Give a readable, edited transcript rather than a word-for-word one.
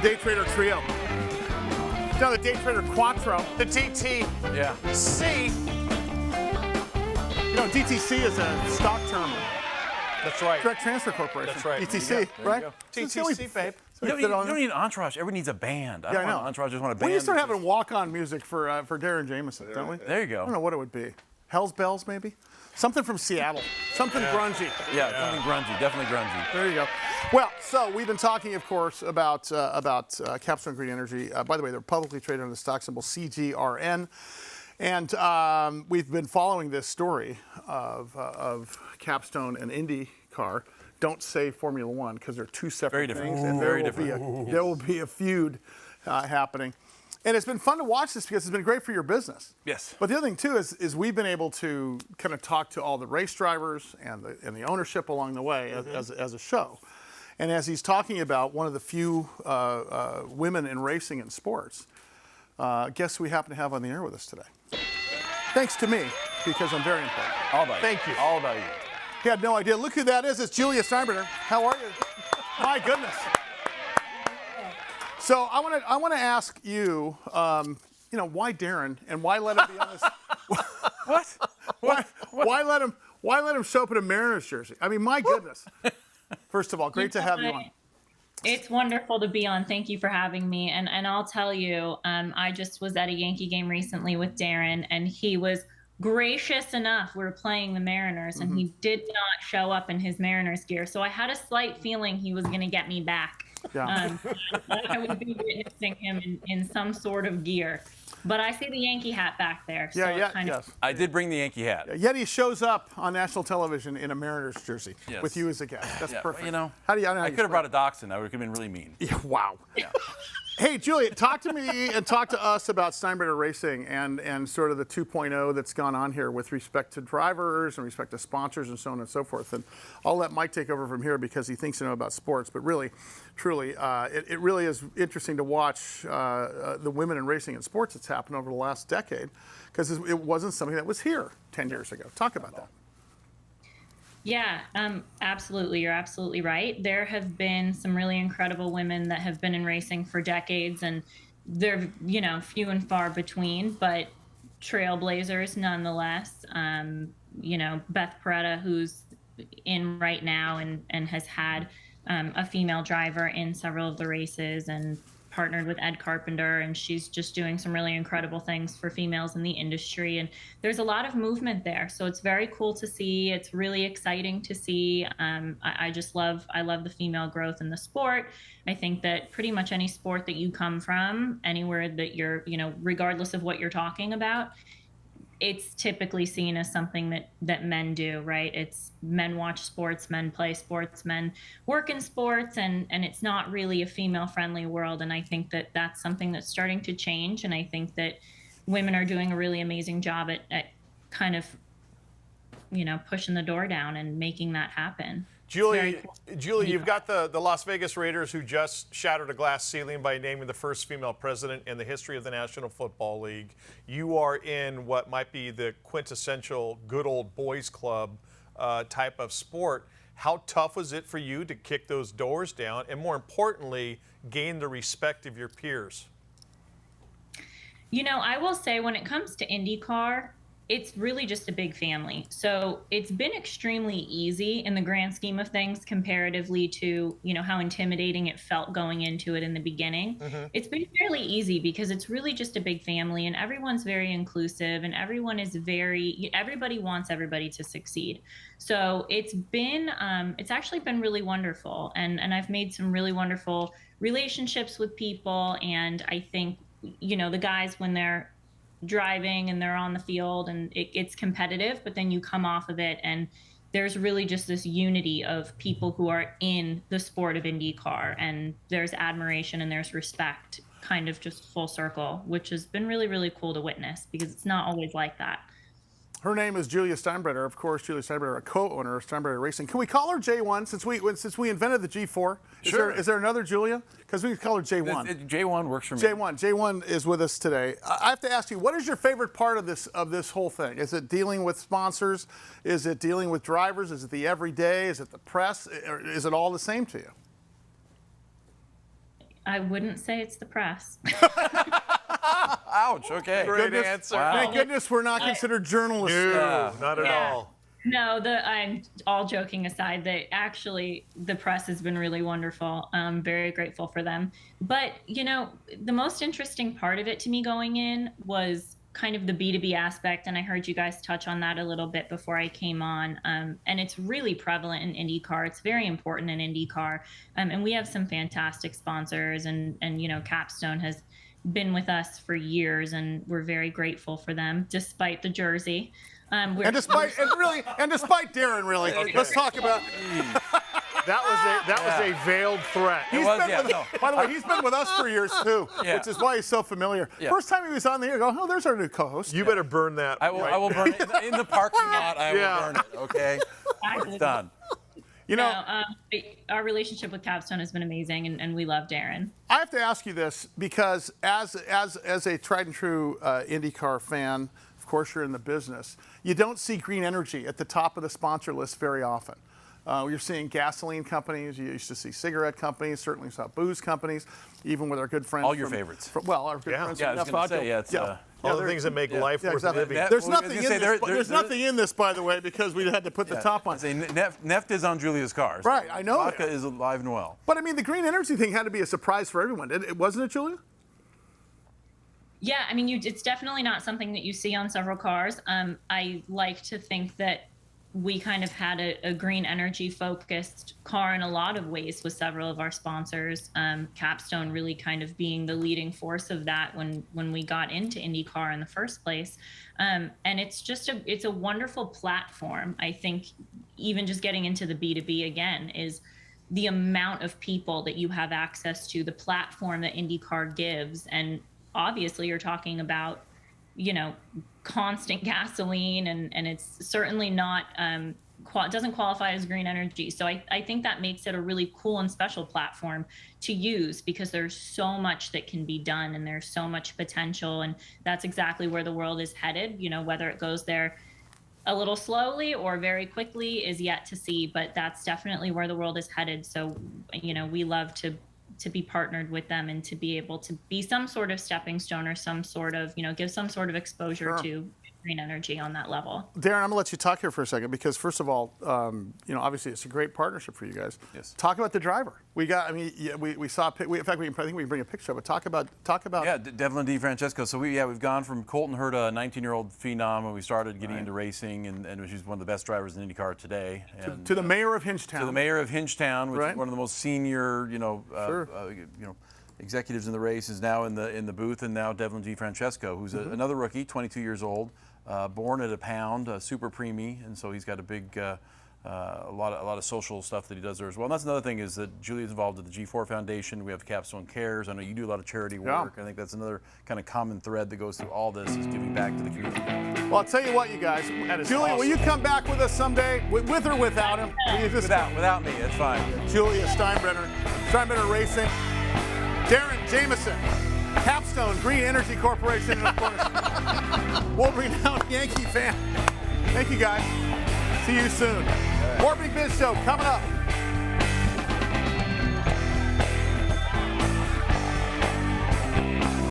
the Day Trader Trio. Now the Day Trader Quattro. The DTC. You know, DTC is a stock term. That's right. Direct Transfer Corporation. That's right. DTC, right? DTC, babe. You don't need an entourage. Everyone needs a band. I don't want an entourage. I just want a band. We need to start having walk-on music for Darren Jameson, don't we? There you go. I don't know what it would be. Hell's Bells, maybe? Something from Seattle. Something grungy. Yeah, something grungy. Definitely grungy. There you go. Well, so we've been talking, of course, about Capstone Green Energy. By the way, they're publicly traded on the stock symbol CGRN. And we've been following this story of Capstone and IndyCar. Don't say Formula One because they're two separate things. And there will be a feud happening. And it's been fun to watch this because it's been great for your business. Yes. But the other thing too is we've been able to kind of talk to all the race drivers and the ownership along the way as a show. And as he's talking about one of the few women in racing and sports, guess who we happen to have on the air with us today? Thanks to me, because I'm very important. All about you. Thank you. All about you. He had no idea. Look who that is. It's Julia Steinbrenner. How are you? My goodness. So I want to ask you, why Darren and why let him be on this? Why let him show up in a Mariners jersey? I mean, my goodness. First of all, great to have you on. It's wonderful to be on. Thank you for having me. And I'll tell you, I just was at a Yankee game recently with Darren, and he was gracious enough. We were playing the Mariners, and he did not show up in his Mariners gear. So I had a slight feeling he was going to get me back. Yeah. I would be witnessing him in some sort of gear. But I see the Yankee hat back there. So yes. I did bring the Yankee hat. Yet he shows up on national television in a Mariners jersey with you as a guest. That's perfect. You know, I could have brought a dachshund. I would have been really mean. Yeah, wow. Yeah. Hey, Julia, talk to me and talk to us about Steinbrenner Racing and sort of the 2.0 that's gone on here with respect to drivers and respect to sponsors and so on and so forth. And I'll let Mike take over from here because he thinks to know about sports. But really, truly, it really is interesting to watch the women in racing and sports that's happened over the last decade because it wasn't something that was here 10 years ago. Talk about that. Yeah, absolutely. You're absolutely right. There have been some really incredible women that have been in racing for decades, and they're, few and far between, but trailblazers nonetheless. Beth Peretta, who's in right now and has had a female driver in several of the races and partnered with Ed Carpenter, and she's just doing some really incredible things for females in the industry. And there's a lot of movement there. So it's very cool to see. It's really exciting to see. I love the female growth in the sport. I think that pretty much any sport that you come from, anywhere that you're, regardless of what you're talking about, it's typically seen as something that men do, right? It's men watch sports, men play sports, men work in sports, and it's not really a female-friendly world. And I think that that's something that's starting to change. And I think that women are doing a really amazing job at kind of, pushing the door down and making that happen. Julie, you've got the Las Vegas Raiders who just shattered a glass ceiling by naming the first female president in the history of the National Football League. You are in what might be the quintessential good old boys club type of sport. How tough was it for you to kick those doors down and, more importantly, gain the respect of your peers? I will say when it comes to IndyCar, it's really just a big family. So it's been extremely easy in the grand scheme of things comparatively to, how intimidating it felt going into it in the beginning. It's been fairly easy because it's really just a big family and everyone's very inclusive and everybody wants everybody to succeed. So it's actually been really wonderful. And I've made some really wonderful relationships with people. And I think, the guys, when they're driving and they're on the field and it's competitive, but then you come off of it and there's really just this unity of people who are in the sport of IndyCar, and there's admiration and there's respect kind of just full circle, which has been really, really cool to witness because it's not always like that. Her name is Julia Steinbrenner, of course. Julia Steinbrenner, a co-owner of Steinbrenner Racing. Can we call her J1 since we invented the G4? Sure. Is there another Julia? Because we can call her J1. J1 works for me. J1 is with us today. I have to ask you, what is your favorite part of this whole thing? Is it dealing with sponsors? Is it dealing with drivers? Is it the everyday? Is it the press? Or is it all the same to you? I wouldn't say it's the press. Ouch. Okay. Great answer. Wow. Thank goodness we're not considered journalists. No, not at all. No, I'm all joking aside. The press has been really wonderful. I'm very grateful for them. But, the most interesting part of it to me going in was kind of the B2B aspect. And I heard you guys touch on that a little bit before I came on. And it's really prevalent in IndyCar. It's very important in IndyCar. And we have some fantastic sponsors and Capstone has been with us for years, and we're very grateful for them, despite the jersey. And despite Darren, really, let's talk about. That was a veiled threat. By the way, he's been with us for years too, which is why he's so familiar. First time he was on the air, I go, there's our new co-host. You better burn that. I will burn it in the parking lot. I will burn it. Okay, it's done. Our relationship with Capstone has been amazing, and we love Darren. I have to ask you this because as a tried and true IndyCar fan, of course you're in the business, you don't see green energy at the top of the sponsor list very often. You're seeing gasoline companies, you used to see cigarette companies, certainly saw booze companies, even with our good friends. All your favorites. Our good friends. Yeah, I was going to say, all the things that make life worth living. There's nothing in this, by the way, because we had to put the top on. Neft is on Julia's cars. Right, I know. Vodka is alive and well. But I mean, the green energy thing had to be a surprise for everyone. Wasn't it, Julia? Yeah, I mean, it's definitely not something that you see on several cars. I like to think that we kind of had a green energy focused car in a lot of ways with several of our sponsors. Capstone really kind of being the leading force of that when we got into IndyCar in the first place. And it's a wonderful platform. I think even just getting into the B2B again is the amount of people that you have access to, the platform that IndyCar gives. And obviously you're talking about, constant gasoline, and it's certainly not doesn't qualify as green energy. So I think that makes it a really cool and special platform to use, because there's so much that can be done and there's so much potential, and that's exactly where the world is headed. Whether it goes there a little slowly or very quickly is yet to see, but that's definitely where the world is headed. So we love to be partnered with them and to be able to be some sort of stepping stone or some sort of, give some sort of exposure to green energy on that level. Darren, I'm gonna let you talk here for a second, because first of all, obviously it's a great partnership for you guys. Yes. Talk about the driver. We saw. In fact, I think we can bring a picture of it. Talk about. Yeah, Devlin DeFrancesco. So we've gone from Colton Herta, a 19-year-old phenom, when we started getting into racing, and she's one of the best drivers in IndyCar today. And, to the mayor of Hingetown. To the mayor of Hingetown, which is one of the most senior, executives in the race, is now in the booth, and now Devlin DeFrancesco, who's another rookie, 22 years old, born at a pound, super preemie, and so he's got a big, a lot of social stuff that he does there as well. And that's another thing, is that Julia's involved with the G4 Foundation. We have Capstone Cares. I know you do a lot of charity work. I think that's another kind of common thread that goes through all this, is giving back to the community. Well, I'll tell you what, you guys. Julia, will you come back with us someday, with or without him? Without me, it's fine. Julia Steinbrenner Racing, Darren Jameson, Capstone Green Energy Corporation, and of course, world-renowned Yankee fan. Thank you, guys. See you soon. More Big Biz Show coming up.